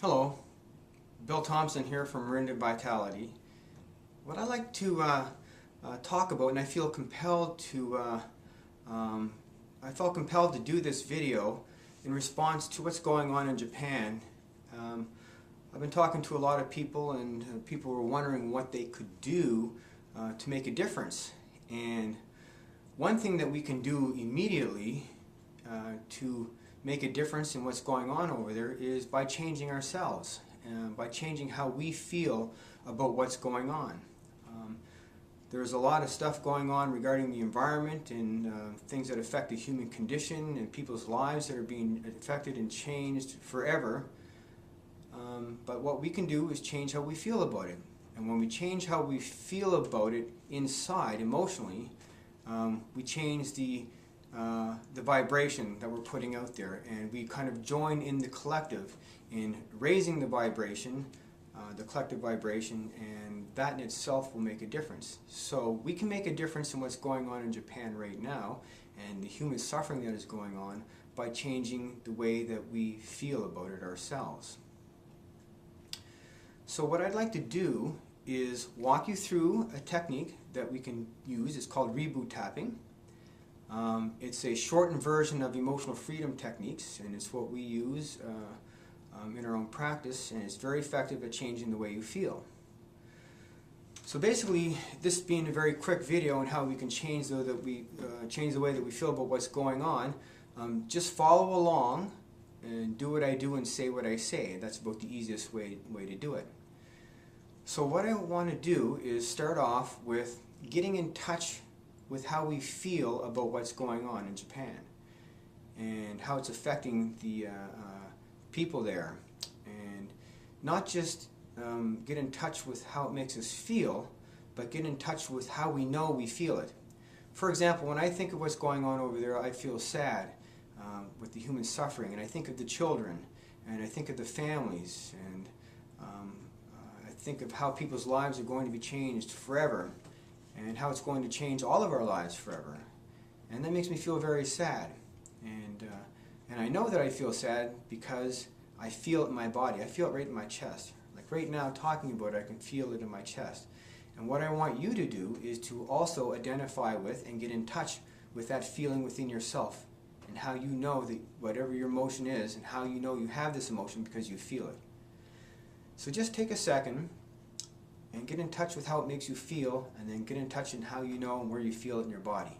Hello, Bill Thompson here from Marinda Vitality. What I'd like to talk about, and I feel compelled to, I felt compelled to do this video in response to what's going on in Japan. I've been talking to a lot of people, and people were wondering what they could do to make a difference. And one thing that we can do immediately to make a difference in what's going on over there is by changing ourselves, by changing how we feel about what's going on. There's a lot of stuff going on regarding the environment and things that affect the human condition and people's lives that are being affected and changed forever. But what we can do is change how we feel about it. And when we change how we feel about it inside, emotionally, we change the vibration that we're putting out there, and we kind of join in the collective in raising the vibration, the collective vibration, and that in itself will make a difference. So we can make a difference in what's going on in Japan right now and the human suffering that is going on by changing the way that we feel about it ourselves. So what I'd like to do is walk you through a technique that we can use. It's called reboot tapping. It's a shortened version of emotional freedom techniques, and it's what we use in our own practice, and it's very effective at changing the way you feel. So basically, this being a very quick video on how we can change the way that we feel about what's going on, just follow along and do what I do and say what I say. That's about the easiest way to do it. So what I want to do is start off with getting in touch with how we feel about what's going on in Japan and how it's affecting the people there, and not just get in touch with how it makes us feel, but get in touch with how we know we feel it. For example, when I think of what's going on over there, I feel sad with the human suffering, and I think of the children, and I think of the families, and I think of how people's lives are going to be changed forever, and how it's going to change all of our lives forever. And that makes me feel very sad. And I know that I feel sad because I feel it in my body. I feel it right in my chest. Like right now, talking about it, I can feel it in my chest. And what I want you to do is to also identify with and get in touch with that feeling within yourself, and how you know that whatever your emotion is, and how you know you have this emotion because you feel it. So just take a second and get in touch with how it makes you feel, and then get in touch in how you know and where you feel it in your body.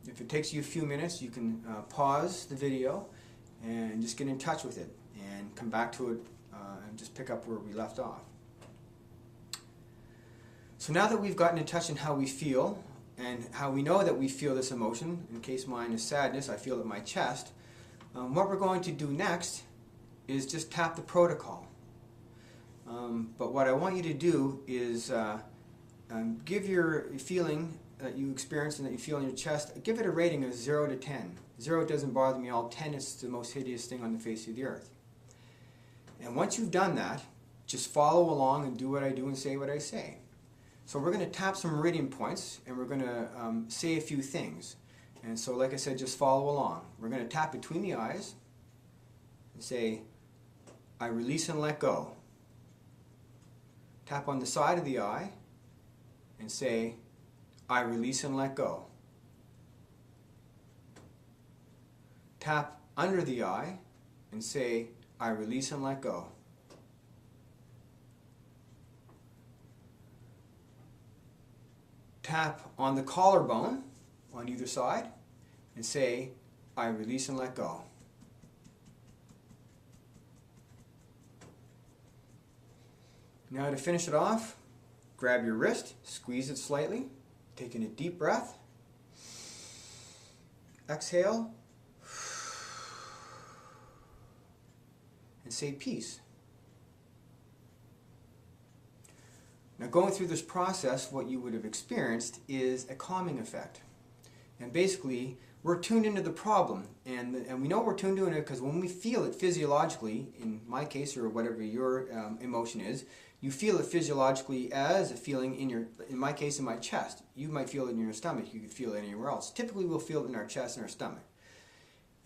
If it takes you a few minutes, you can pause the video and just get in touch with it and come back to it and just pick up where we left off. So now that we've gotten in touch in how we feel and how we know that we feel this emotion, in case mine is sadness, I feel it in my chest, what we're going to do next is just tap the protocol. But what I want you to do is give your feeling that you experience and that you feel in your chest, give it a rating of 0 to 10. 0 doesn't bother me at all, 10 is the most hideous thing on the face of the earth. And once you've done that, just follow along and do what I do and say what I say. So we're going to tap some meridian points, and we're going to say a few things. And so like I said, just follow along. We're going to tap between the eyes and say, I release and let go. Tap on the side of the eye and say, I release and let go. Tap under the eye and say, I release and let go. Tap on the collarbone on either side and say, I release and let go. Now to finish it off, grab your wrist, squeeze it slightly, taking a deep breath. Exhale. And say peace. Now going through this process, what you would have experienced is a calming effect. And basically, we're tuned into the problem. And we know we're tuned into it because when we feel it physiologically, in my case or whatever your emotion is, you feel it physiologically as a feeling in my case, in my chest. You might feel it in your stomach. You could feel it anywhere else. Typically, we'll feel it in our chest and our stomach.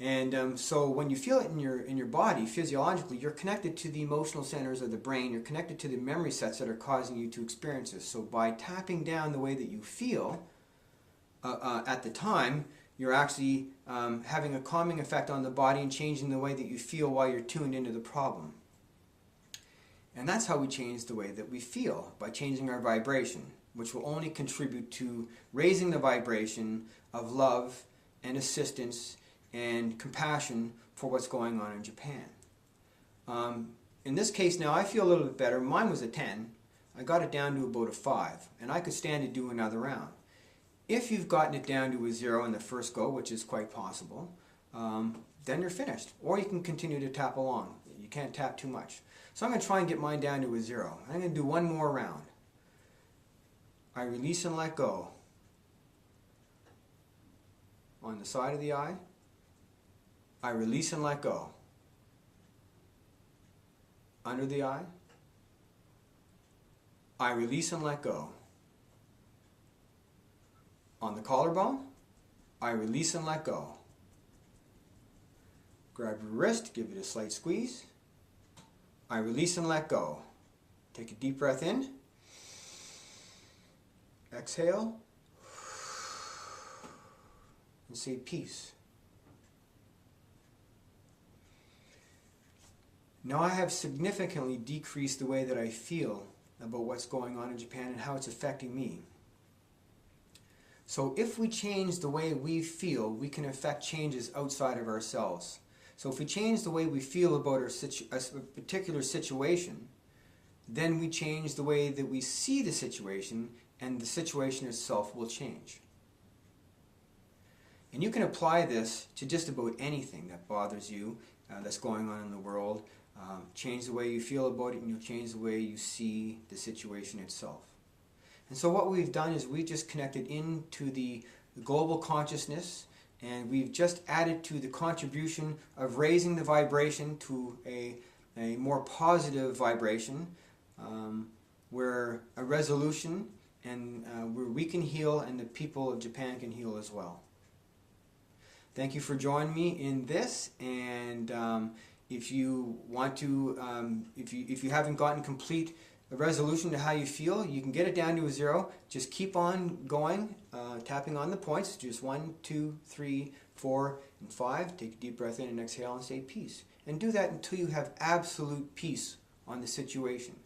And so when you feel it in your body, physiologically, you're connected to the emotional centers of the brain. You're connected to the memory sets that are causing you to experience this. So by tapping down the way that you feel at the time, you're actually having a calming effect on the body and changing the way that you feel while you're tuned into the problem. And that's how we change the way that we feel, by changing our vibration, which will only contribute to raising the vibration of love and assistance and compassion for what's going on in Japan. In this case now, I feel a little bit better. Mine was a 10. I got it down to about a 5, and I could stand to do another round. If you've gotten it down to a 0 in the first go, which is quite possible, then you're finished. Or you can continue to tap along. You can't tap too much. So I'm going to try and get mine down to a 0. I'm going to do one more round. I release and let go. On the side of the eye, I release and let go. Under the eye, I release and let go. On the collarbone, I release and let go. Grab your wrist, give it a slight squeeze. I release and let go. Take a deep breath in. Exhale. And say peace. Now I have significantly decreased the way that I feel about what's going on in Japan and how it's affecting me. So if we change the way we feel, we can affect changes outside of ourselves. So if we change the way we feel about a particular situation, then we change the way that we see the situation, and the situation itself will change. And you can apply this to just about anything that bothers you, that's going on in the world. Change the way you feel about it, and you'll change the way you see the situation itself. And so what we've done is we've just connected into the global consciousness, and we've just added to the contribution of raising the vibration to a more positive vibration, where a resolution, and where we can heal and the people of Japan can heal as well. Thank you for joining me in this, and if you want to, if you haven't gotten complete resolution to how you feel, you can get it down to a 0. Just keep on going, tapping on the points. Just 1, 2, 3, 4, and 5. Take a deep breath in and exhale and say peace. And do that until you have absolute peace on the situation.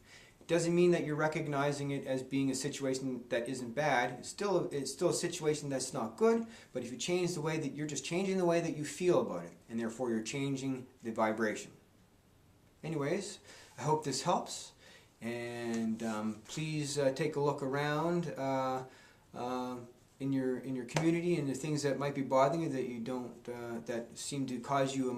It doesn't mean that you're recognizing it as being a situation that isn't bad. It's still a situation that's not good, but if you change the way that you're just changing the way that you feel about it, and therefore you're changing the vibration. Anyways, I hope this helps, and please take a look around in your community and the things that might be bothering you that you don't that seem to cause you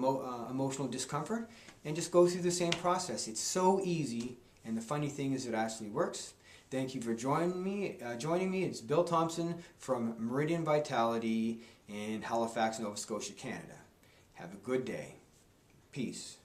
emotional discomfort, and just go through the same process. It's so easy. And the funny thing is, it actually works. Thank you for joining me. It's Bill Thompson from Meridian Vitality in Halifax, Nova Scotia, Canada. Have a good day. Peace.